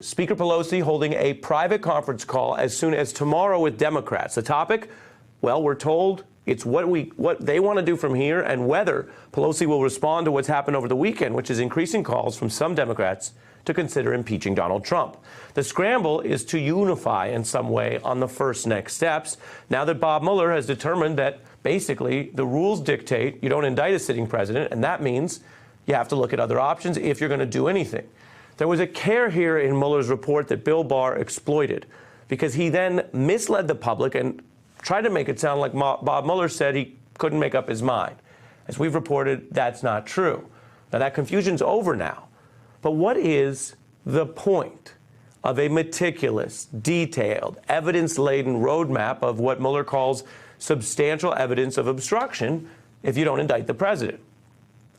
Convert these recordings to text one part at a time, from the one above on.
Speaker Pelosi holding a private conference call as soon as tomorrow with Democrats. The topic? Well, we're told it's what they want to do from here and whether Pelosi will respond to what's happened over the weekend, which is increasing calls from some Democrats to consider impeaching Donald Trump. The scramble is to unify in some way on the first next steps, now that Bob Mueller has determined that basically the rules dictate you don't indict a sitting president, and that means you have to look at other options if you're going to do anything. There was a care here in Mueller's report that Bill Barr exploited because he then misled the public and tried to make it sound like Bob Mueller said he couldn't make up his mind. As we've reported, that's not true. Now, that confusion's over now. But what is the point of a meticulous, detailed, evidence-laden roadmap of what Mueller calls substantial evidence of obstruction if you don't indict the president?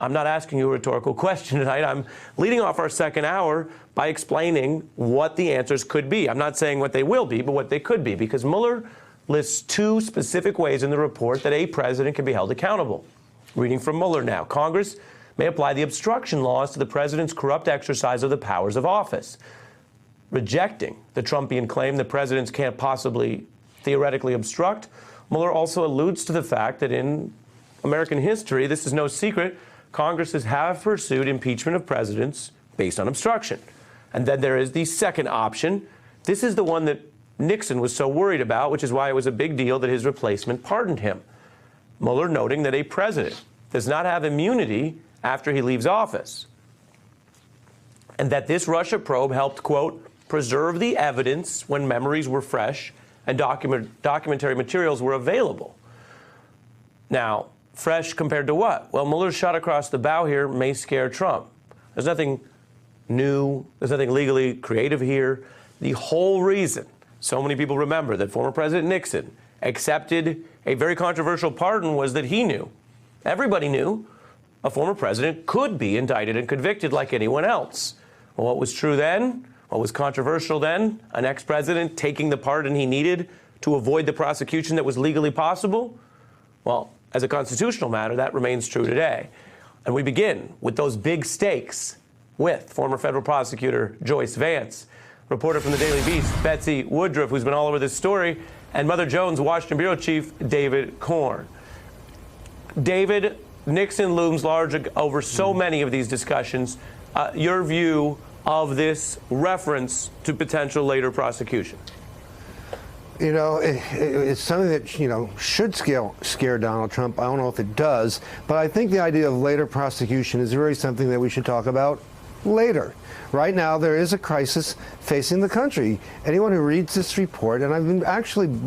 I'm not asking you a rhetorical question tonight. I'm leading off our second hour by explaining what the answers could be. I'm not saying what they will be, but what they could be, because Mueller lists two specific ways in the report that a president can be held accountable. Reading from Mueller now, Congress may apply the obstruction laws to the president's corrupt exercise of the powers of office. Rejecting the Trumpian claim that presidents can't possibly theoretically obstruct, Mueller also alludes to the fact that in American history, this is no secret, Congresses have pursued impeachment of presidents based on obstruction. And then there is the second option. This is the one that Nixon was so worried about, which is why it was a big deal that his replacement pardoned him. Mueller noting that a president does not have immunity after he leaves office, and that this Russia probe helped, quote, preserve the evidence when memories were fresh and documentary materials were available. Now, fresh compared to what? Well, Mueller's shot across the bow here may scare Trump. There's nothing new. There's nothing legally creative here. The whole reason so many people remember that former President Nixon accepted a very controversial pardon was that he knew, everybody knew, a former president could be indicted and convicted like anyone else. Well, what was true then? What was controversial then? An ex-president taking the pardon he needed to avoid the prosecution that was legally possible? Well, as a constitutional matter, that remains true today. And we begin with those big stakes with former federal prosecutor Joyce Vance, reporter from the Daily Beast, Betsy Woodruff, who's been all over this story, and Mother Jones Washington Bureau Chief David Korn. David, Nixon looms large over so many of these discussions. Your view of this reference to potential later prosecution? You know, it's something that, should scare Donald Trump. I don't know if it does, but I think the idea of later prosecution is really something that we should talk about later. Right now, there is a crisis facing the country. Anyone who reads this report, and I've been actually,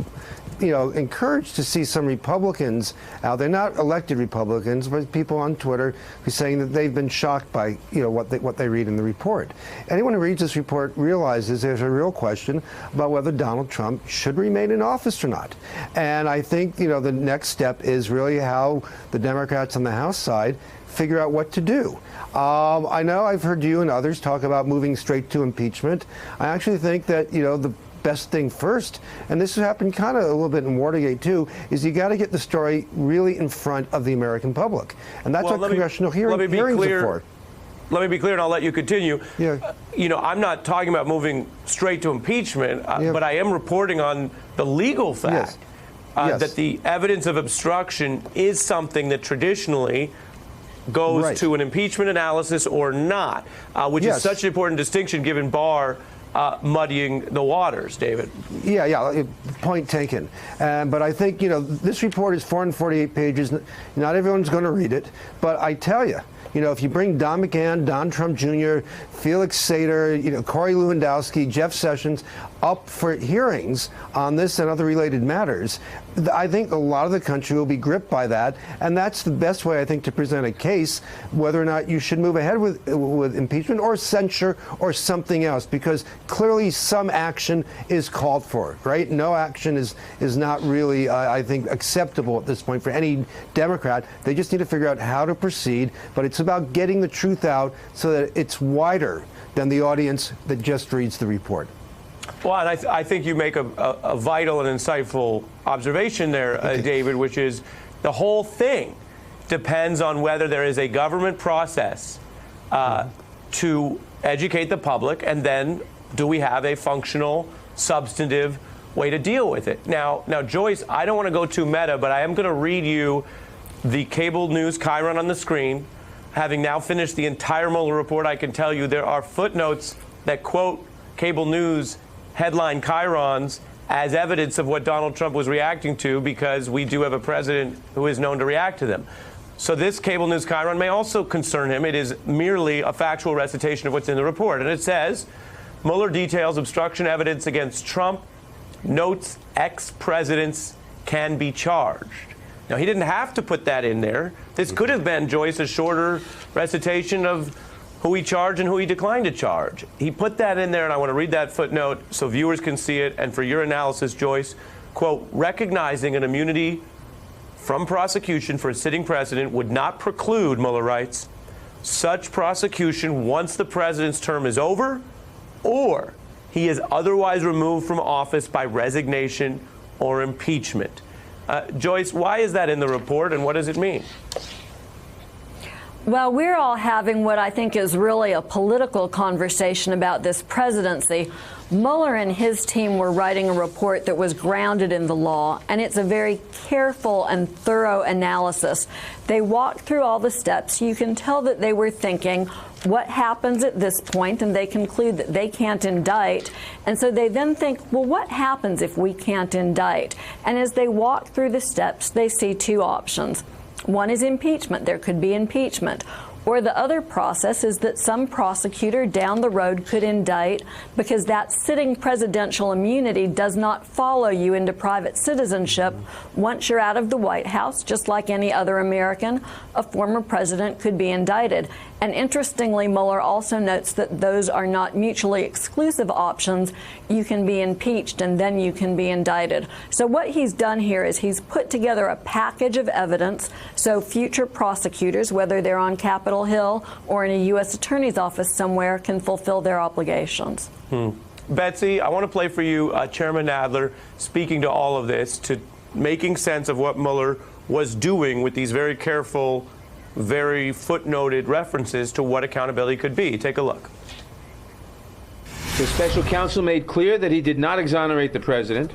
encouraged to see some Republicans out there, not elected Republicans, but people on Twitter who's saying that they've been shocked by, what they read in the report. Anyone who reads this report realizes there's a real question about whether Donald Trump should remain in office or not. And I think, the next step is really how the Democrats on the House side figure out what to do. I know I've heard you and others talk about moving straight to impeachment. I actually think that, the best thing first, and this has happened kind of a little bit in Watergate too, is you got to get the story really in front of the American public. And that's what congressional hearings are for. Let me be clear, and I'll let you continue. Yeah. I'm not talking about moving straight to impeachment, but I am reporting on the legal fact that the evidence of obstruction is something that traditionally goes to an impeachment analysis or not, which is such an important distinction given Barr muddying the waters, David. Yeah, point taken. But I think, this report is 448 pages. Not everyone's going to read it, but I tell you, if you bring Don McGahn, Don Trump Jr., Felix Sater, Corey Lewandowski, Jeff Sessions up for hearings on this and other related matters, I think a lot of the country will be gripped by that, and that's the best way, I think, to present a case whether or not you should move ahead with impeachment or censure or something else, because clearly some action is called for, right? No action is not really, I think, acceptable at this point for any Democrat. They just need to figure out how to proceed, but it's about getting the truth out so that it's wider than the audience that just reads the report. Well, and I think you make a vital and insightful observation there, David, which is the whole thing depends on whether there is a government process to educate the public and then do we have a functional, substantive way to deal with it? Now, Joyce, I don't want to go too meta, but I am going to read you the cable news chyron on the screen. Having now finished the entire Mueller report, I can tell you there are footnotes that quote cable news headline chyrons as evidence of what Donald Trump was reacting to, because we do have a president who is known to react to them. So this cable news chyron may also concern him. It is merely a factual recitation of what's in the report. And it says, Mueller details obstruction evidence against Trump, notes ex-presidents can be charged. Now, he didn't have to put that in there. This could have been, Joyce, a shorter recitation of who he charged and who he declined to charge. He put that in there, and I want to read that footnote so viewers can see it. And for your analysis, Joyce, quote, recognizing an immunity from prosecution for a sitting president would not preclude, Mueller writes, such prosecution once the president's term is over or he is otherwise removed from office by resignation or impeachment. Joyce, why is that in the report, and what does it mean? Well, we're all having what I think is really a political conversation about this presidency. Mueller and his team were writing a report that was grounded in the law, and it's a very careful and thorough analysis. They walked through all the steps. You can tell that they were thinking, what happens at this point? And they conclude that they can't indict. And so they then think, well, what happens if we can't indict? And as they walk through the steps, they see two options. One is impeachment. There could be impeachment. Or the other process is that some prosecutor down the road could indict, because that sitting presidential immunity does not follow you into private citizenship. Once you're out of the White House, just like any other American, a former president could be indicted. And interestingly, Mueller also notes that those are not mutually exclusive options. You can be impeached and then you can be indicted. So what he's done here is he's put together a package of evidence so future prosecutors, whether they're on Capitol Hill or in a U.S. Attorney's office somewhere, can fulfill their obligations. Betsy, I want to play for you Chairman Nadler speaking to all of this, to making sense of what Mueller was doing with these very careful, very footnoted references to what accountability could be. Take a look. The special counsel made clear that he did not exonerate the president,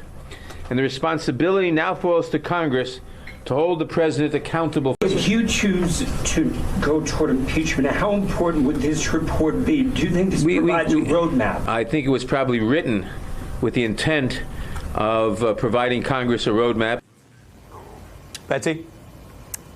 and the responsibility now falls to Congress to hold the president accountable. If you choose to go toward impeachment, how important would this report be? Do you think this provides a roadmap? I think it was probably written with the intent of providing Congress a roadmap. Betsy?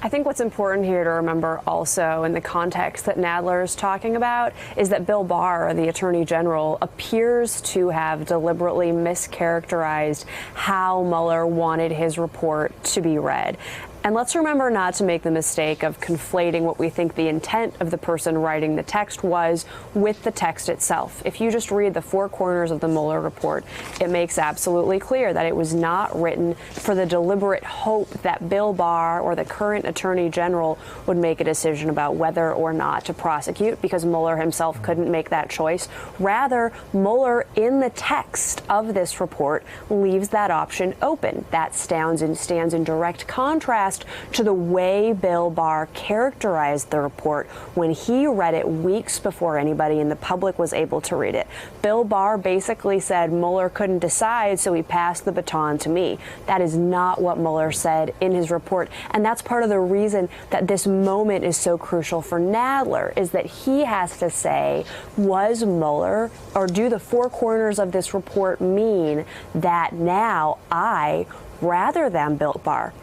I think what's important here to remember also in the context that Nadler is talking about is that Bill Barr, the Attorney General, appears to have deliberately mischaracterized how Mueller wanted his report to be read. And let's remember not to make the mistake of conflating what we think the intent of the person writing the text was with the text itself. If you just read the four corners of the Mueller report, it makes absolutely clear that it was not written for the deliberate hope that Bill Barr or the current Attorney General would make a decision about whether or not to prosecute, because Mueller himself couldn't make that choice. Rather, Mueller, in the text of this report, leaves that option open. That stands in direct contrast to the way Bill Barr characterized the report when he read it weeks before anybody in the public was able to read it. Bill Barr basically said Mueller couldn't decide, so he passed the baton to me. That is not what Mueller said in his report, and that's part of the reason that this moment is so crucial for Nadler, is that he has to say, was Mueller, or do the four corners of this report mean that now I, rather than Bill Barr,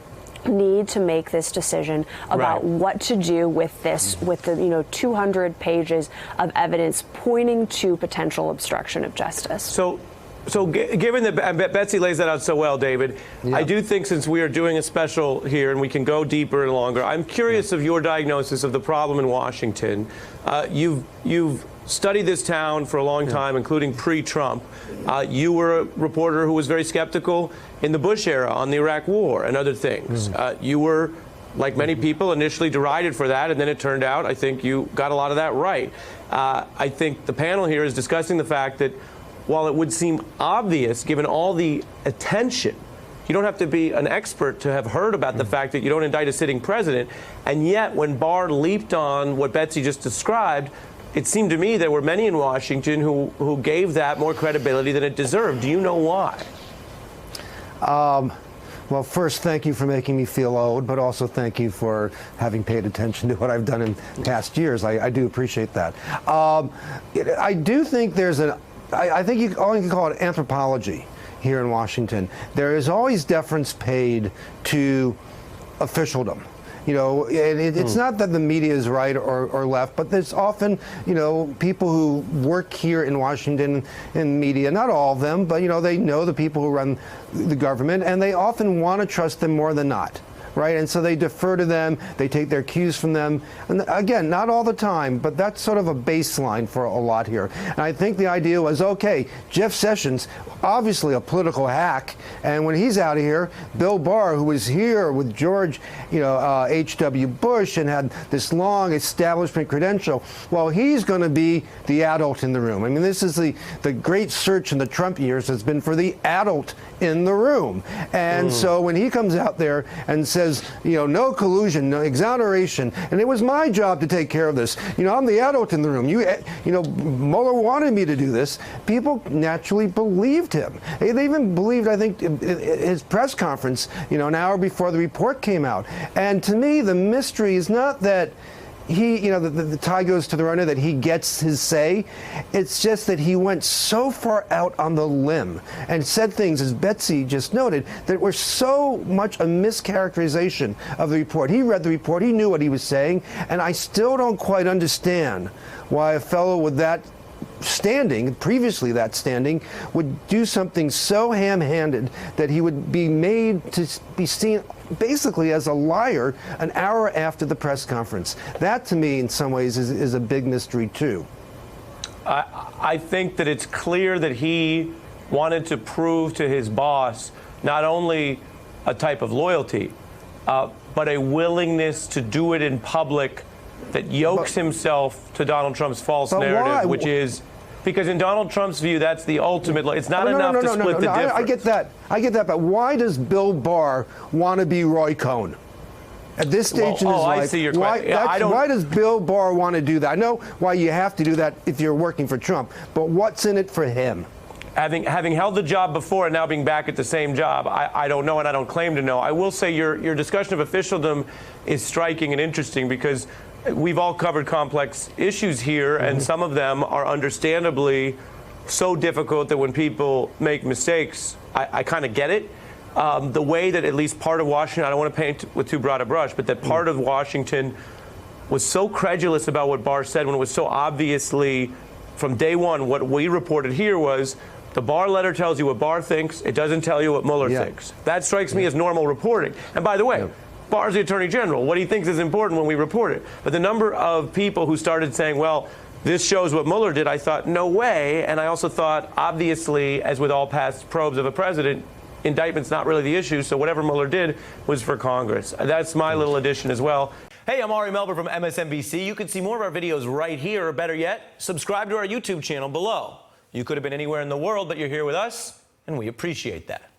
need to make this decision about what to do with this, with the 200 pages of evidence pointing to potential obstruction of justice. So given that Betsy lays that out so well, David, I do think, since we are doing a special here and we can go deeper and longer, I'm curious of your diagnosis of the problem in Washington. You've studied this town for a long time, including pre-Trump. You were a reporter who was very skeptical in the Bush era on the Iraq War and other things. You were, like many people, initially derided for that, and then it turned out, I think, you got a lot of that right. I think the panel here is discussing the fact that while it would seem obvious, given all the attention, you don't have to be an expert to have heard about the fact that you don't indict a sitting president, and yet when Barr leaped on what Betsy just described, it seemed to me there were many in Washington who gave that more credibility than it deserved. Do you know why? Well, first, thank you for making me feel old, but also thank you for having paid attention to what I've done in past years. I do appreciate that. I do think there's I think you can call it anthropology here in Washington. There is always deference paid to officialdom. You know, it's not that the media is right or left, but there's often, you know, people who work here in Washington in media, not all of them, but, you know, they know the people who run the government, and they often want to trust them more than not. Right, and so they defer to them, they take their cues from them. And again, not all the time, but that's sort of a baseline for a lot here. And I think the idea was, okay, Jeff Sessions, obviously a political hack, and when he's out of here, Bill Barr, who was here with George, you know, H.W. Bush and had this long establishment credential, well, he's going to be the adult in the room. I mean, this is the great search in the Trump years has been for the adult in the room. And so when he comes out there and says, you know, no collusion, no exoneration, and it was my job to take care of this. You know, I'm the adult in the room. You know, Mueller wanted me to do this. People naturally believed him. They even believed, I think, his press conference, you know, an hour before the report came out. And to me, the mystery is not that he, you know, the tie goes to the runner, that he gets his say. It's just that he went so far out on the limb and said things, as Betsy just noted, that were so much a mischaracterization of the report. He read the report, he knew what he was saying, and I still don't quite understand why a fellow with that standing, previously that standing, would do something so ham-handed that he would be made to be seen basically as a liar an hour after the press conference. That, to me, in some ways, is a big mystery, too. I think that it's clear that he wanted to prove to his boss not only a type of loyalty, but a willingness to do it in public that yokes himself to Donald Trump's false narrative, why? Which is because in Donald Trump's view, that's the ultimate. It's not enough to split the difference. I get that. I get that. But why does Bill Barr want to be Roy Cohn? At this stage in his life, I see your question. Why does Bill Barr want to do that? I know why you have to do that if you're working for Trump, but what's in it for him? Having held the job before and now being back at the same job, I don't know, and I don't claim to know. I will say your discussion of officialdom is striking and interesting because we've all covered complex issues here, and some of them are understandably so difficult that when people make mistakes, I kind of get it. The way that at least part of Washington, I don't want to paint with too broad a brush, but that part of Washington was so credulous about what Barr said when it was so obviously from day one. What we reported here was the Barr letter tells you what Barr thinks. It doesn't tell you what Mueller thinks. That strikes me as normal reporting. And by the way, Barr's the Attorney General. What he thinks is important when we report it. But the number of people who started saying, well, this shows what Mueller did, I thought, no way. And I also thought, obviously, as with all past probes of a president, indictment's not really the issue, so whatever Mueller did was for Congress. That's my little addition as well. Hey, I'm Ari Melber from MSNBC. You can see more of our videos right here, or better yet, subscribe to our YouTube channel below. You could have been anywhere in the world, but you're here with us, and we appreciate that.